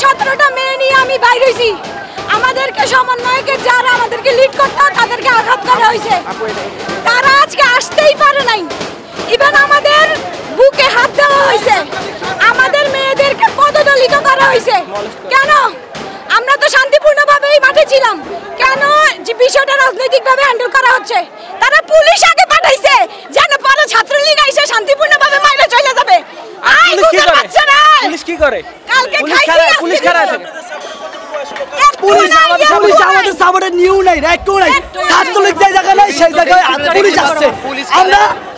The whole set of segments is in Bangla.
17টা মেয়ে নিয়ে আমি বাইরে হইছি। আমাদেরকে সমন্বয়কে যারা আমাদেরকে লিড করতো তাদেরকে আঘাত করা হয়েছে। তারা আজকে আসতেই পারে নাই। ইভেন আমাদের বুকে হাত দেওয়া হয়েছে, আমাদের মেয়েদেরকে পদদলিত করা হয়েছে। কেন? আমরা তো শান্তিপূর্ণভাবে এই মাঠে ছিলাম, কেন যে বিষয়টা রাজনৈতিকভাবে হ্যান্ডেল করা হচ্ছে? তারা পুলিশ আগে পাঠাইছে যেন পরে ছাত্রলীগ এসে শান্তিপূর্ণভাবে মাইরে চলে যাবে। পুলিশ কি করে? কালকে পুলিশ খারাপ আছে। পুলিশ আমাদের সাপোর্টে নিউ নাই, একটু নাই। ছাত্রলীগ যে জায়গা নাই সেই জায়গায় পুলিশ আসছে।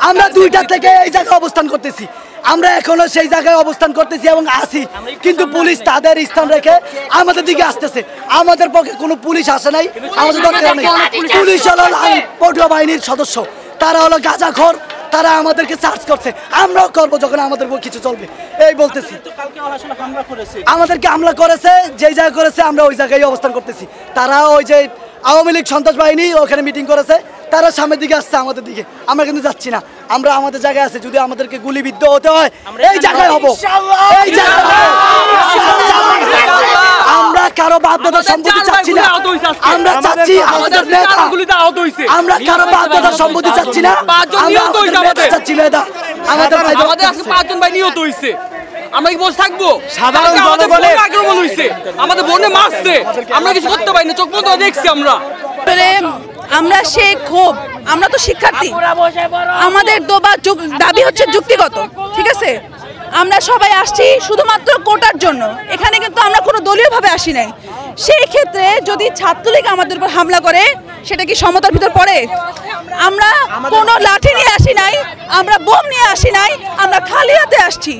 আমরা 2টা থেকে এই জায়গায় অবস্থান করতেছি, আমরা এখনো সেই জায়গায় অবস্থান করতেছি এবং আসি, কিন্তু পুলিশ তাদের স্থান রেখে আমাদের দিকে আসতেছে। আমাদের পক্ষে কোনো পুলিশ আসে নাই, আমাদের দরকার নেই। পুলিশ হলো পটুয়া বাহিনীর সদস্য, তারা হলো গাঁজাখোর, তারা আমাদেরকে চার্জ করছে। আমরাও করবো যখন আমাদের কিছু চলবে, এই বলতেছি। আমাদেরকে হামলা করেছে, যেই জায়গায় করেছে আমরা ওই জায়গায় অবস্থান করতেছি। তারা ওই যে আওয়ামী লীগ সন্ত্রাস বাহিনী ওখানে মিটিং করেছে, তারা সামনের দিকে আসছে আমাদের দিকে। আমরা কিন্তু যাচ্ছি না, আমরা আমাদের জায়গায় আছি। যদি আমাদেরকে গুলিবিদ্ধ হতে হয় এই জায়গায় হবো, এই জায়গায়। আমরা কারো বাধ্যতা সম্পত্তি চাচ্ছি না, আমরা চাচ্ছি আমাদের নেতা। আমরা কারো বাধ্যতা সম্পত্তি চাচ্ছি না, আমরা চাচ্ছি নেতা। আমাদের আজকে 5 জন ভাই নিহত হইছে। আমরা কি বসে থাকবো? সাধারণ জনগণের আক্রমণ হইছে, আমাদের বোনে মারছে, আমরা কিছু করতে পারি না, চোখ বন্ধ দেখছি আমরা। আমরা সে ক্ষোভ, আমরা তো শিক্ষার্থী, আমাদের দাবি হচ্ছে যুক্তিগত, ঠিক আছে? আমরা সবাই আসছি শুধুমাত্র কোটার জন্য, এখানে কিন্তু আমরা কোনো দলীয়ভাবে আসি নাই। সেই ক্ষেত্রে যদি ছাত্রলীগ আমাদের উপর হামলা করে সেটা কি সমতার ভিতর পড়ে? আমরা কোনো লাঠি নিয়ে আসি নাই, আমরা বোম নিয়ে আসি নাই, আমরা খালি হাতে আসছি।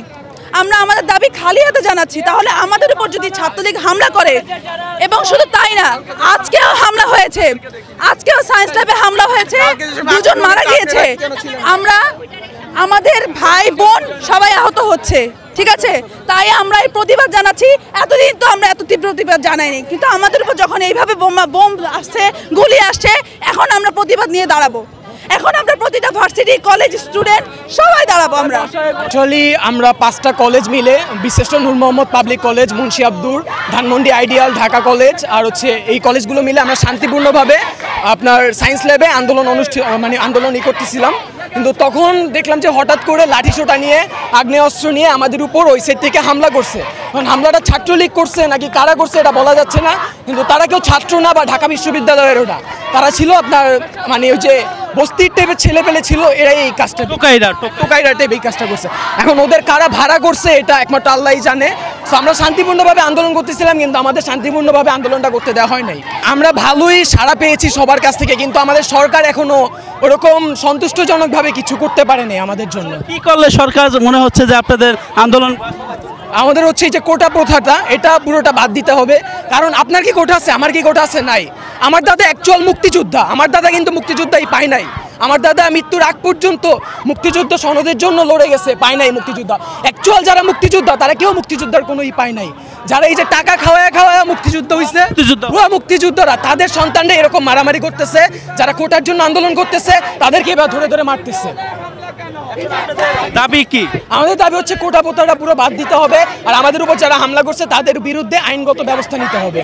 আমরা আমাদের দাবি খালি হাতে জানাচ্ছি। তাহলে আমাদের উপর যদি ছাত্রলীগ হামলা করে, এবং শুধু তাই না, আজকেও হামলা হয়েছে, আজকেও সায়েন্স ল্যাবে হামলা হয়েছে, 2 জন মারা গিয়েছে। আমাদের ভাই বোন সবাই আহত হচ্ছে, ঠিক আছে? তাই আমরা এই প্রতিবাদ জানাচ্ছি। এতদিন তো আমরা এত তীব্র প্রতিবাদ জানাইনি, কিন্তু আমাদের উপর যখন এইভাবে বোম আসছে, গুলি আসছে, এখন আমরা প্রতিবাদ নিয়ে দাঁড়াবো। এখন আমরা প্রতিটা ভার্সিটি কলেজ স্টুডেন্ট সবাই দাঁড়াবো। আমরা আমরা 5টা কলেজ মিলে বিশিষ্ট Noor Mohammad public college, Munshi Abdur, Dhanmondi ideal, Dhaka college আর এই কলেজগুলো মিলে আমরা শান্তিপূর্ণভাবে আপনার সায়েন্স ল্যাবে আন্দোলন করতেছিলাম। কিন্তু তখন দেখলাম যে হঠাৎ করে লাঠিসোঁটা নিয়ে, আগ্নেয়াস্ত্র নিয়ে আমাদের উপর ওই সাইড থেকে হামলা করছে। এখন হামলাটা ছাত্রলীগ করছে নাকি কারা করছে এটা বলা যাচ্ছে না, কিন্তু তারা কেউ ছাত্র না বা ঢাকা বিশ্ববিদ্যালয়ের ওটা, তারা ছিল আপনার ওই যে বস্তির টাইপের ছেলেপেলে ছিল, এরাই এই কাজটা, টোকাইরা টাইপ এই কাজটা করছে। এখন ওদের কারা ভাড়া করছে এটা একমাত্র আল্লাহই জানে। তো আমরা শান্তিপূর্ণভাবে আন্দোলন করতেছিলাম, কিন্তু আমাদের শান্তিপূর্ণভাবে আন্দোলনটা করতে দেওয়া হয় নাই। আমরা ভালোই সাড়া পেয়েছি সবার কাছ থেকে, কিন্তু আমাদের সরকার এখনো ওরকম সন্তুষ্টজনকভাবে কিছু করতে পারেনি আমাদের জন্য। কি করলে সরকার মনে হচ্ছে যে আপনাদের আন্দোলন? আমাদের হচ্ছে এই যে কোটা প্রথাটা, এটা পুরোটা বাদ দিতে হবে। কারণ আপনার কি কোটা আছে, আমার কি কোটা আছে? নাই। আমার দাদা অ্যাকচুয়াল মুক্তিযোদ্ধা, আমার দাদা কিন্তু মুক্তিযোদ্ধাই পায় নাই। আমার দাদা মৃত্যুর আগ পর্যন্ত মুক্তিযুদ্ধ সনদের জন্য লড়ে গেছে, পায় নাই মুক্তিযোদ্ধা। অ্যাকচুয়াল যারা মুক্তিযোদ্ধা তারা কেউ মুক্তিযোদ্ধার কোনোই পায় নাই। যারা এই যে টাকা খাওয়া মুক্তিযুদ্ধ হয়েছে, মুক্তিযোদ্ধারা তাদের সন্তানরা এরকম মারামারি করতেছে, যারা কোটার জন্য আন্দোলন করতেছে তাদেরকে এবার ধরে ধরে মারতেছে। দাবি কি? আমাদের দাবি হচ্ছে কোটা প্রথাটা পুরো বাদ দিতে হবে, আর আমাদের উপর যারা হামলা করছে তাদের বিরুদ্ধে আইনগত ব্যবস্থা নিতে হবে।